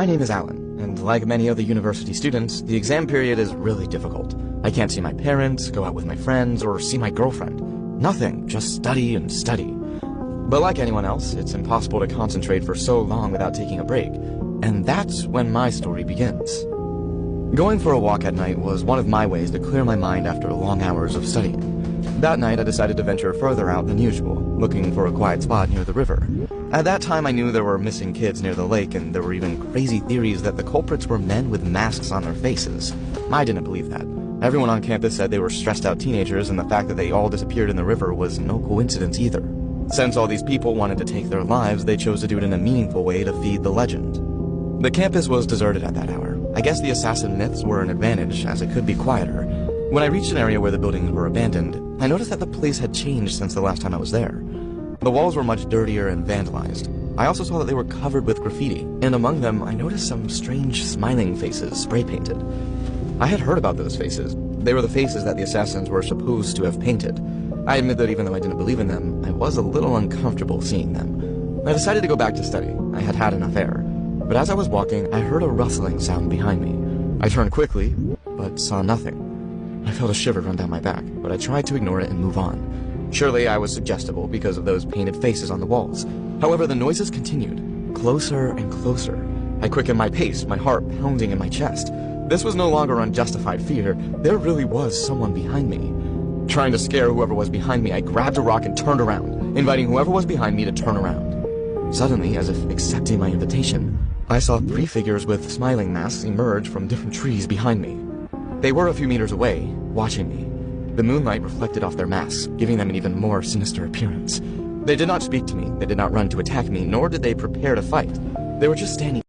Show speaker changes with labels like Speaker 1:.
Speaker 1: My name is Alan, and like many other university students, the exam period is really difficult. I can't see my parents, go out with my friends, or see my girlfriend. Nothing, just study and study. But like anyone else, it's impossible to concentrate for so long without taking a break. And that's when my story begins. Going for a walk at night was one of my ways to clear my mind after long hours of studying. That night I decided to venture further out than usual, looking for a quiet spot near the river. At that time I knew there were missing kids near the lake, and there were even crazy theories that the culprits were men with masks on their faces. I didn't believe that. Everyone on campus said they were stressed out teenagers, and the fact that they all disappeared in the river was no coincidence either. Since all these people wanted to take their lives, they chose to do it in a meaningful way to feed the legend. The campus was deserted at that hour. I guess the assassin myths were an advantage, as it could be quieter. When I reached an area where the buildings were abandoned, I noticed that the place had changed since the last time I was there. The walls were much dirtier and vandalized. I also saw that they were covered with graffiti, and among them I noticed some strange smiling faces spray-painted. I had heard about those faces. They were the faces that the assassins were supposed to have painted. I admit that even though I didn't believe in them, I was a little uncomfortable seeing them. I decided to go back to study. I had had enough air. But as I was walking, I heard a rustling sound behind me. I turned quickly, but saw nothing. I felt a shiver run down my back, but I tried to ignore it and move on. Surely I was suggestible because of those painted faces on the walls. However, the noises continued, closer and closer. I quickened my pace, my heart pounding in my chest. This was no longer unjustified fear. There really was someone behind me. Trying to scare whoever was behind me, I grabbed a rock and turned around, inviting whoever was behind me to turn around. Suddenly, as if accepting my invitation, I saw 3 figures with smiling masks emerge from different trees behind me. They were a few meters away, watching me. The moonlight reflected off their masks, giving them an even more sinister appearance. They did not speak to me, they did not run to attack me, nor did they prepare to fight. They were just standing